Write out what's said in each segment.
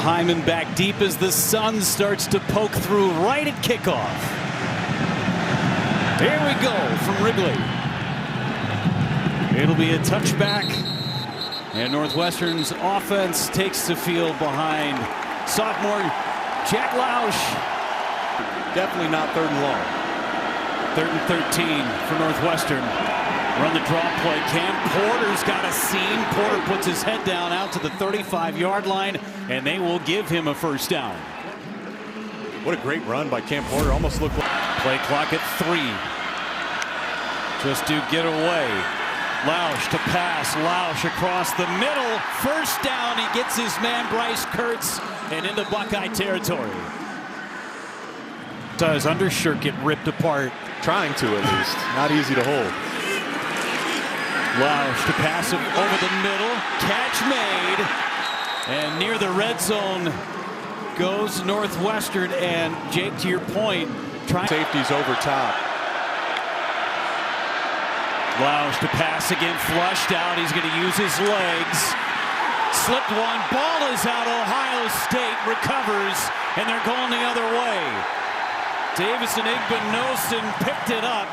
Hyman back deep as the sun starts to poke through right at kickoff. Here we go from Wrigley. It'll be a touchback, and Northwestern's offense takes the field behind sophomore Jack Lausch. Definitely not third and long. 3rd and 13 for Northwestern. Run the draw play. Cam Porter's got a seam. Porter puts his head down out to the 35-yard line, and they will give him a first down. What a great run by Cam Porter. Almost looked like... Play clock at 3. Just to get away. Lausch to pass. Lausch across the middle. First down. He gets his man Bryce Kurtz and into Buckeye territory. His undershirt get ripped apart. Trying to, at least. Not easy to hold. Lausch to pass him over the middle. Catch made. And near the red zone goes Northwestern. And Jake, to your point, safety's over top. Lausch to pass again, flushed out. He's going to use his legs. Slipped one. Ball is out. Ohio State recovers, and they're going the other way. Davison Igbinosun picked it up,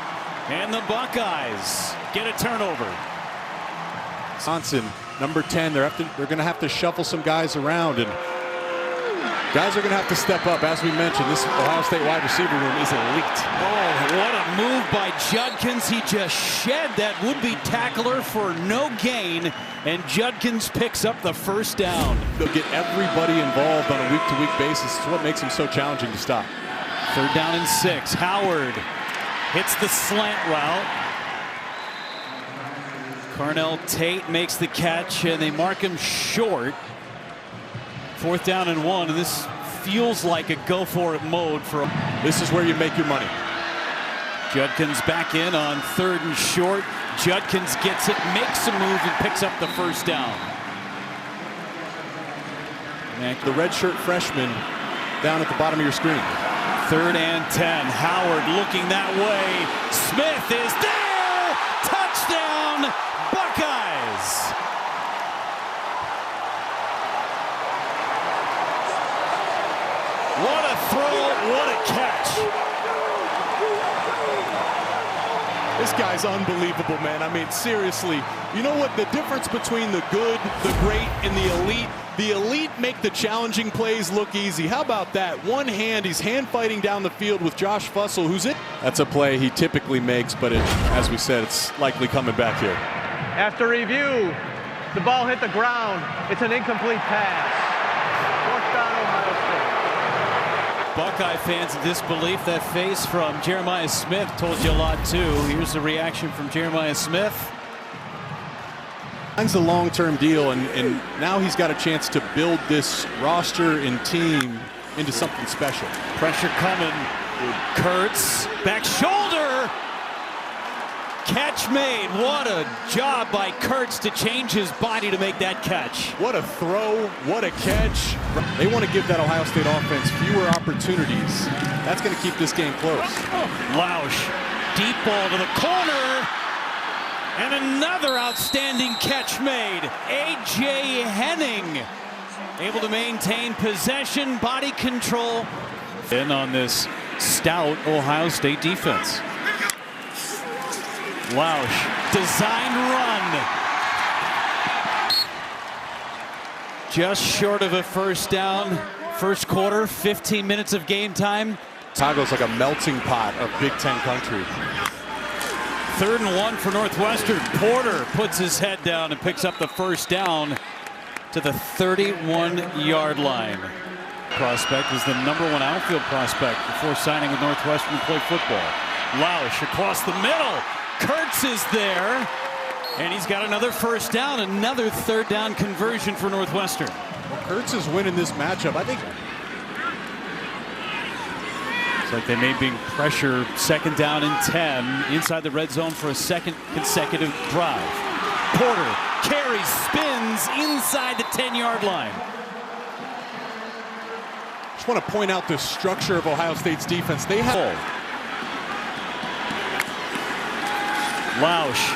and the Buckeyes get a turnover. Johnson, number 10. They're going to have to shuffle some guys around, and guys are going to have to step up. As we mentioned, this Ohio State wide receiver room is elite. Oh, what a move by Judkins. He just shed that would-be tackler for no gain, and Judkins picks up the first down. They'll get everybody involved on a week-to-week basis. It's what makes him so challenging to stop. 3rd down and 6. Howard hits the slant route. Carnell Tate makes the catch, and they mark him short. 4th down and 1, and this feels like a go-for-it mode for him. This is where you make your money. Judkins back in on 3rd and short. Judkins gets it, makes a move, and picks up the first down. The redshirt freshman down at the bottom of your screen. 3rd and 10. Howard looking that way. Smith is there! Touchdown, Buckeyes! What a throw, what a catch. This guy's unbelievable, man. I mean, seriously, you know what? The difference between the good, the great, and the elite make the challenging plays look easy. How about that? One hand, he's hand fighting down the field with Josh Fussell, who's in. That's a play he typically makes, but as we said, it's likely coming back here. After review, the ball hit the ground. It's an incomplete pass. Fourth down, Ohio State. Buckeye fans in disbelief. That face from Jeremiah Smith told you a lot too. Here's the reaction from Jeremiah Smith. It's a long-term deal, and now he's got a chance to build this roster and team into something special. Pressure coming. Kurtz, back shoulder. Catch made. What a job by Kurtz to change his body to make that catch. What a throw, what a catch. They want to give that Ohio State offense fewer opportunities. That's going to keep this game close. Lausch, deep ball to the corner. And another outstanding catch made. A.J. Henning able to maintain possession, body control. In on this stout Ohio State defense. Lausch, design run. Just short of a first down. First quarter, 15 minutes of game time. Chicago's like a melting pot of Big Ten country. 3rd and 1 for Northwestern. Porter puts his head down and picks up the first down to the 31-yard line. Prospect is the #1 outfield prospect before signing with Northwestern to play football. Lausch across the middle. Kurtz is there, and he's got another first down, another 3rd down conversion for Northwestern. Well, Kurtz is winning this matchup, I think. It's like they may be pressure. 2nd down and 10 inside the red zone for a second consecutive drive. Porter carries, spins inside the 10-yard line. Just want to point out the structure of Ohio State's defense. They have Lausch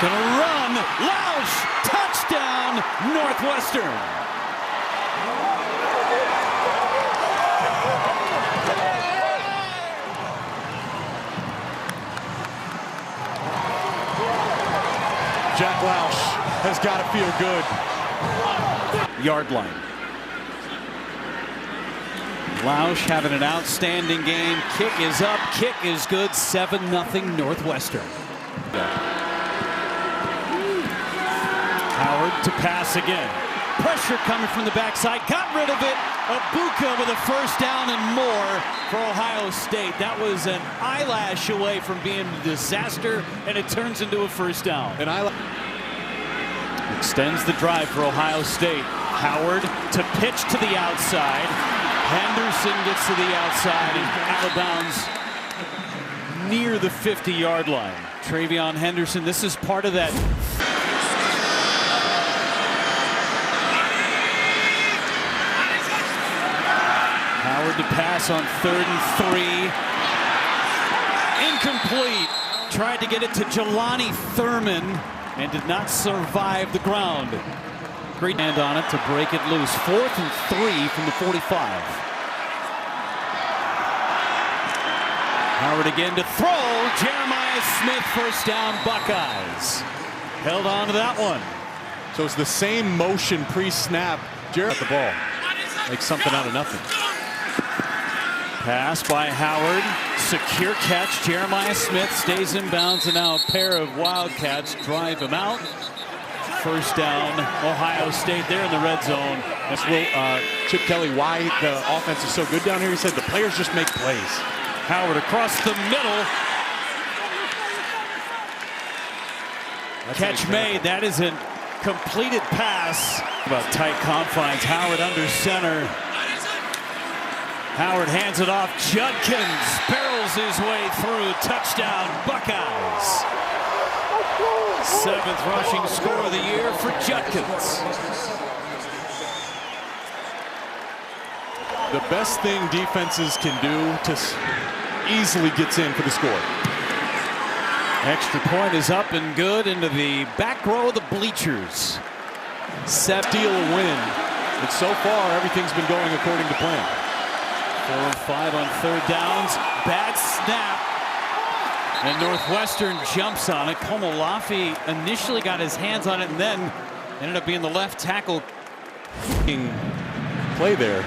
gonna run. Lausch, touchdown, Northwestern. has got to feel good. Yard line. Lausch having an outstanding game. Kick is up, kick is good. 7-0 Northwestern. Howard to pass again. Pressure coming from the backside. Got rid of it. Abuka with a first down and more for Ohio State. That was an eyelash away from being a disaster, and it turns into a first down. Extends the drive for Ohio State. Howard to pitch to the outside. Henderson gets to the outside and out of bounds near the 50-yard line. Travion Henderson, this is part of that. Howard to pass on 3rd and 3. Incomplete. Tried to get it to Jelani Thurman and did not survive the ground. Great hand on it to break it loose. 4th and 3 from the 45. Howard again to throw. Jeremiah Smith, first down, Buckeyes. Held on to that one. So it's the same motion pre-snap. Jared at the ball. Makes something out of nothing. Pass by Howard. Secure catch. Jeremiah Smith stays in bounds, and now a pair of Wildcats drive him out. First down, Ohio State there in the red zone. That's Chip Kelly, why the offense is so good down here. He said the players just make plays. Howard across the middle. Catch made. That is a completed pass. About tight confines. Howard under center. Howard hands it off. Judkins barrels his way through. Touchdown, Buckeyes. 7th rushing score of the year for Judkins. The best thing defenses can do to easily gets in for the score. Extra point is up and good into the back row of the bleachers. Steal a win. But so far, everything's been going according to plan. 4 and 5 on 3rd downs. Bad snap. And Northwestern jumps on it. Komolafi initially got his hands on it and then ended up being the left tackle. Play there.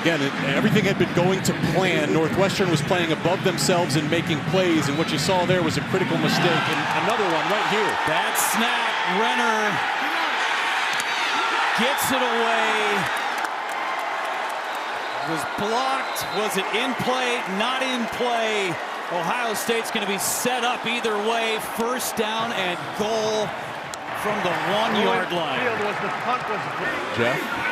Again, everything had been going to plan. Northwestern was playing above themselves and making plays, and what you saw there was a critical mistake. And another one right here. Bad snap. Renner gets it away. Was blocked. Was it in play? Not in play. Ohio State's going to be set up either way. First down and goal from the 1-yard line. Jeff.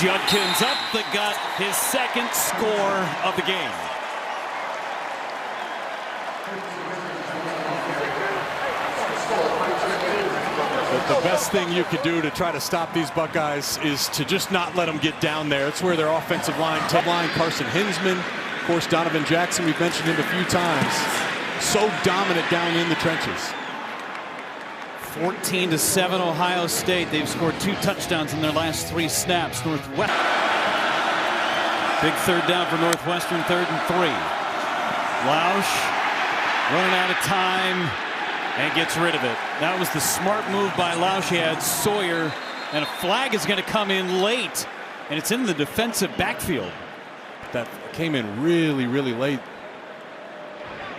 Judkins up the gut, his 2nd score of the game. But the best thing you could do to try to stop these Buckeyes is to just not let them get down there. It's where their offensive line, Carson Hinsman, of course, Donovan Jackson, we've mentioned him a few times. So dominant down in the trenches. 14-7 Ohio State. They've scored 2 touchdowns in their last 3 snaps. Northwestern. Big 3rd down for Northwestern, 3rd and 3. Lausch running out of time and gets rid of it. That was the smart move by Lausch. He had Sawyer, and a flag is going to come in late, and it's in the defensive backfield. That came in really, really late.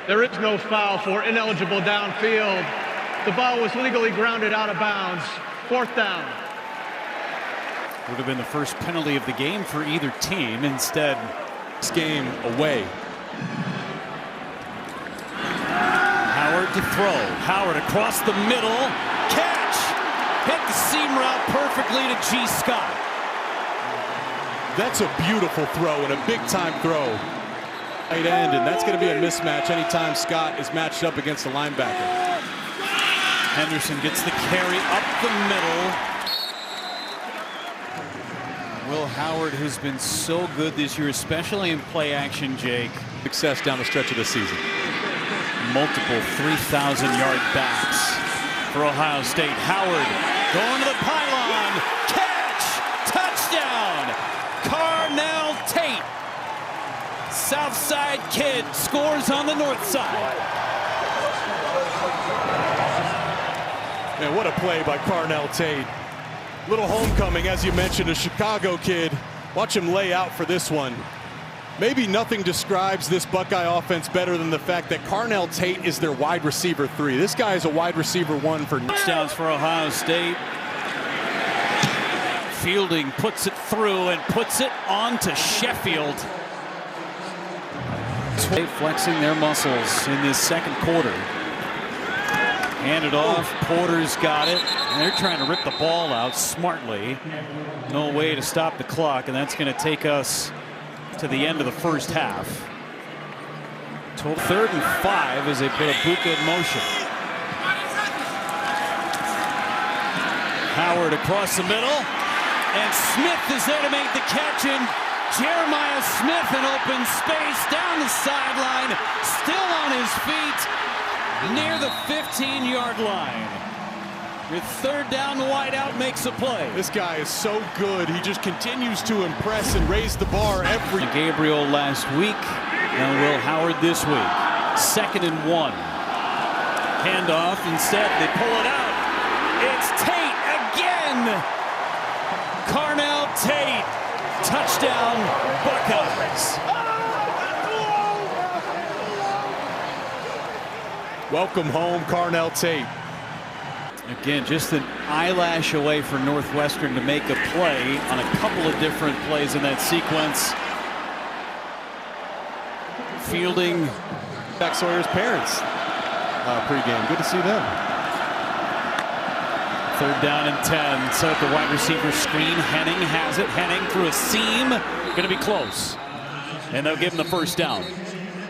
There is no foul for ineligible downfield. The ball was legally grounded out of bounds. 4th down. Would have been the first penalty of the game for either team. Instead, this game away. Howard to throw. Howard across the middle. Catch! Hit the seam route perfectly to G. Scott. That's a beautiful throw and a big-time throw. Tight end, and that's going to be a mismatch anytime Scott is matched up against a linebacker. Henderson gets the carry up the middle. Will Howard, who's been so good this year, especially in play action, Jake. Success down the stretch of the season. Multiple 3,000-yard backs for Ohio State. Howard going to the pylon. Catch! Touchdown! Carnell Tate. Southside kid scores on the north side. Man, what a play by Carnell Tate. Little homecoming, as you mentioned, a Chicago kid. Watch him lay out for this one. Maybe nothing describes this Buckeye offense better than the fact that Carnell Tate is their wide receiver 3. This guy is a wide receiver 1 for touchdowns for Ohio State. Fielding puts it through and puts it onto Sheffield. Flexing their muscles in this second quarter. Handed off, Porter's got it, and they're trying to rip the ball out smartly. No way to stop the clock, and that's going to take us to the end of the first half. 3rd and 5 as they put Ibuka in motion. Howard across the middle, and Smith is there to make the catch, and Jeremiah Smith in open space down the sideline, still on his feet. Near the 15-yard line. With 3rd down, Whiteout makes a play. This guy is so good. He just continues to impress and raise the bar every. Gabriel last week, and Will Howard this week. 2nd and 1. Handoff instead. They pull it out. It's Tate again. Carnell Tate. Touchdown, Buckeyes. Welcome home, Carnell Tate. Again, just an eyelash away for Northwestern to make a play on a couple of different plays in that sequence. Fielding. Jack Sawyer's parents pregame. Good to see them. 3rd down and 10. Set up the wide receiver screen. Henning has it. Henning through a seam. Going to be close. And they'll give him the 1st down.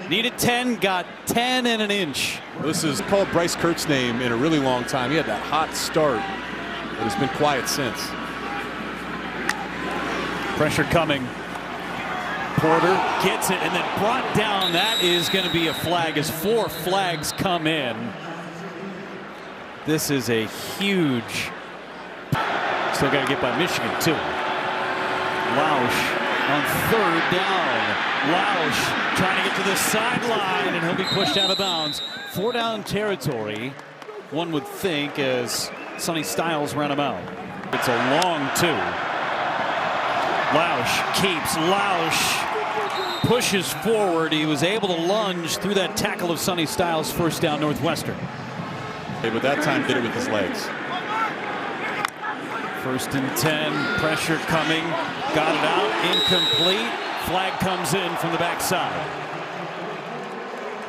Needed 10, got 10 and an inch. This is called Bryce Kurt's name in a really long time. He had that hot start, but it's been quiet since. Pressure coming. Porter gets it and then brought down. That is going to be a flag as 4 flags come in. This is a huge. Still got to get by Michigan too. Lausch on 3rd down. Lausch trying to get to the sideline, and he'll be pushed out of bounds. 4 down territory, one would think, as Sonny Styles ran him out. It's a long 2. Lausch keeps. Lausch pushes forward. He was able to lunge through that tackle of Sonny Styles. 1st down, Northwestern. But that time did it with his legs. 1st and 10. Pressure coming. Got it out. Incomplete. Flag comes in from the backside.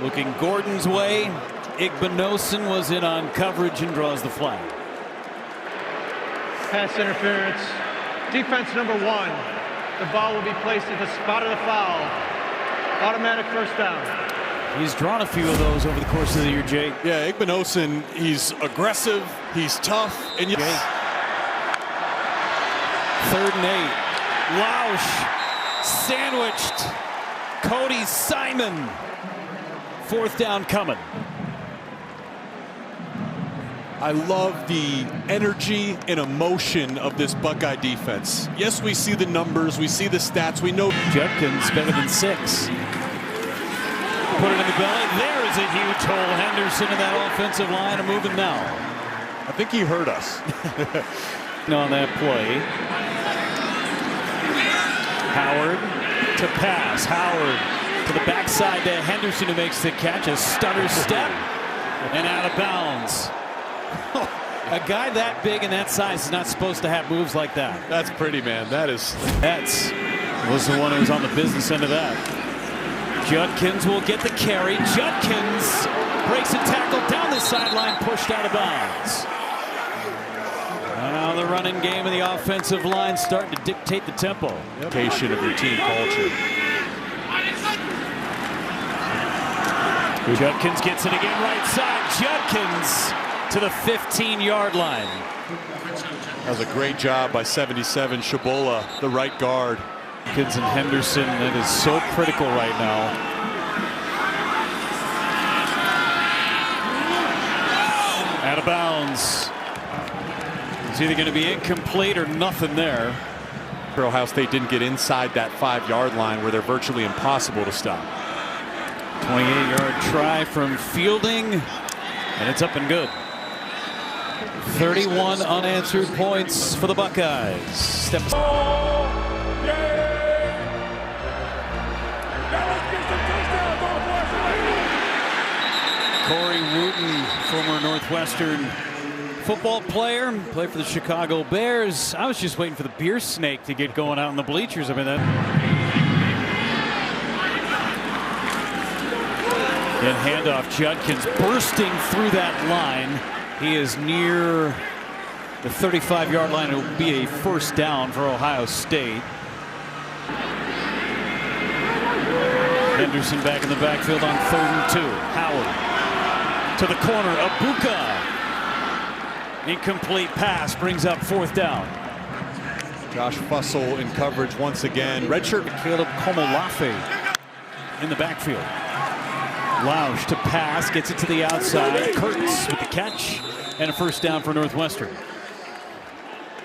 Looking Gordon's way. Igbinosun was in on coverage and draws the flag. Pass interference. Defense number 1. The ball will be placed at the spot of the foul. Automatic 1st down. He's drawn a few of those over the course of the year, Jake. Yeah, Igbinosun, he's aggressive, he's tough, and yes. 3rd and 8. Lausch sandwiched. Cody Simon. 4th down coming. I love the energy and emotion of this Buckeye defense. Yes, we see the numbers, we see the stats, we know Judkins better than 6. Put it in the belly. There is a huge hole. Henderson in that offensive line are moving now. I think he hurt us. On that play. Howard to pass. Howard to the backside to Henderson, who makes the catch. A stutter step and out of bounds. A guy that big and that size is not supposed to have moves like that. That's pretty, man. That is. That's was the one who was on the business end of that. Judkins will get the carry. Judkins breaks a tackle down the sideline, pushed out of bounds. Now the running game and the offensive line starting to dictate the tempo. Location of your team culture. Judkins gets it again right side. Judkins to the 15-yard line. That was a great job by 77 Shabola, the right guard. Judkins and Henderson, that is so critical right now. Out of bounds. It's either going to be incomplete or nothing there. Ohio State didn't get inside that 5-yard line where they're virtually impossible to stop. 28-yard try from Fielding, and it's up and good. 31 unanswered points for the Buckeyes. Corey Wooten, former Northwestern football player, played for the Chicago Bears. I was just waiting for the beer snake to get going out in the bleachers. I mean, that. And handoff, Judkins bursting through that line. He is near the 35-yard line. It will be a first down for Ohio State. Henderson back in the backfield on 3rd and 2. Howard to the corner. Abuka. Incomplete pass brings up 4th down. Josh Fussell in coverage once again. Redshirt Caleb Komolafe in the backfield. Lausch to pass, gets it to the outside. Kurtz with the catch and a first down for Northwestern.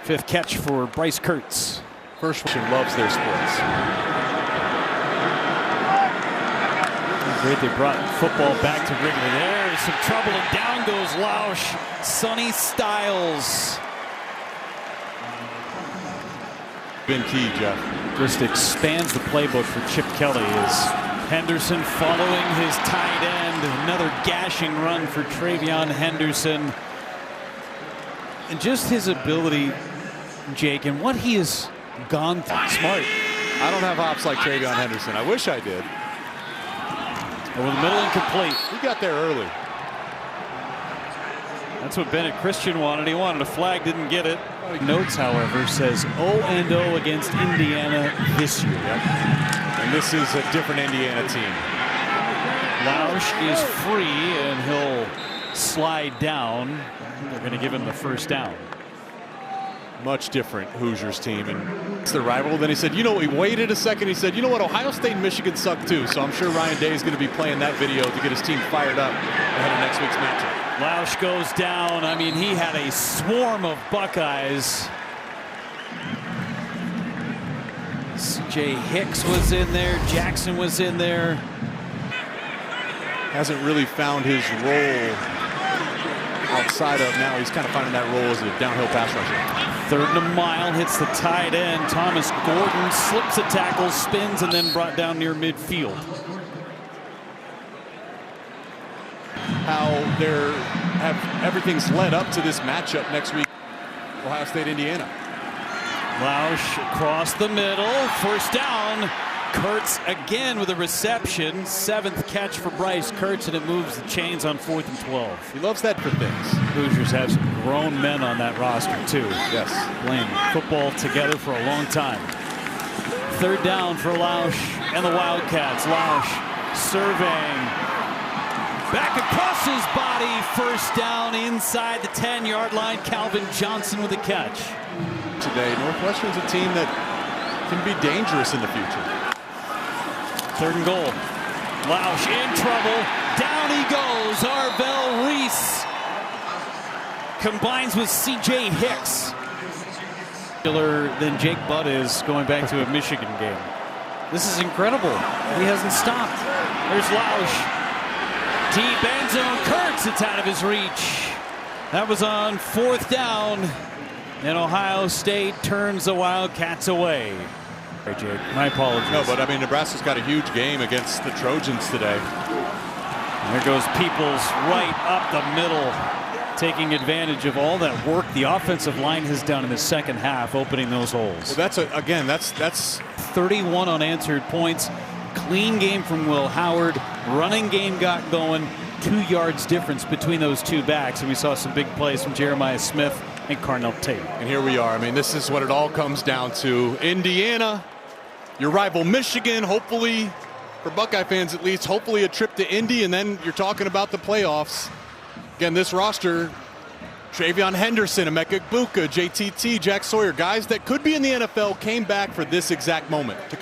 5th catch for Bryce Kurtz. First one loves their sports. Great, they brought football back to Wrigley. There's some trouble, and down goes Lausch. Sonny Styles. Been key, Jeff. Just expands the playbook for Chip Kelly as Henderson following his tight end. Another gashing run for Travion Henderson. And just his ability, Jake, and what he has gone through. Smart. I don't have hops like Travion Henderson. I wish I did. Over the middle, incomplete. He got there early. That's what Bennett Christian wanted. He wanted a flag, didn't get it. Notes, however, says 0-0 against Indiana this year. Yep. And this is a different Indiana team. Lausch is free, and he'll slide down. They're going to give him the first down. Much different Hoosiers team, and it's the rival. Then he said, you know, he waited a second. He said, you know what, Ohio State and Michigan suck too. So I'm sure Ryan Day is going to be playing that video to get his team fired up ahead of next week's matchup. Lausch goes down. I mean, he had a swarm of Buckeyes. C.J. Hicks was in there. Jackson was in there. Hasn't really found his role outside of now. He's kind of finding that role as a downhill pass rusher. 3rd and a mile, hits the tight end. Thomas Gordon slips a tackle, spins, and then brought down near midfield. How everything's led up to this matchup next week, Ohio State, Indiana. Lausch across the middle, first down. Kurtz again with a reception. 7th catch for Bryce Kurtz, and it moves the chains on 4th and 12. He loves that for things. Hoosiers have some grown men on that roster too. Yes. Playing football together for a long time. 3rd down for Lausch and the Wildcats. Lausch surveying. Back across his body. First down inside the 10-yard line. Calvin Johnson with a catch. Today, Northwestern's a team that can be dangerous in the future. 3rd and goal. Lausch in trouble. Down he goes. Arvell Reese combines with C.J. Hicks. Than Jake Butt is going back to a Michigan game. This is incredible. He hasn't stopped. There's Lausch. Deep end zone. Kurtz, it's out of his reach. That was on 4th down. And Ohio State turns the Wildcats away. Hey, Jake, my apologies. No, but I mean, Nebraska's got a huge game against the Trojans today. And there goes Peoples right up the middle, taking advantage of all that work the offensive line has done in the second half, opening those holes. Well, that's 31 unanswered points. Clean game from Will Howard. Running game got going. 2 yards difference between those two backs, and we saw some big plays from Jeremiah Smith and Carnell Tate. And here we are. I mean, this is what it all comes down to. Indiana, your rival Michigan, hopefully, for Buckeye fans at least, hopefully a trip to Indy, and then you're talking about the playoffs. Again, this roster, Travion Henderson, Emeka Egbuka, JTT, Jack Sawyer, guys that could be in the NFL came back for this exact moment.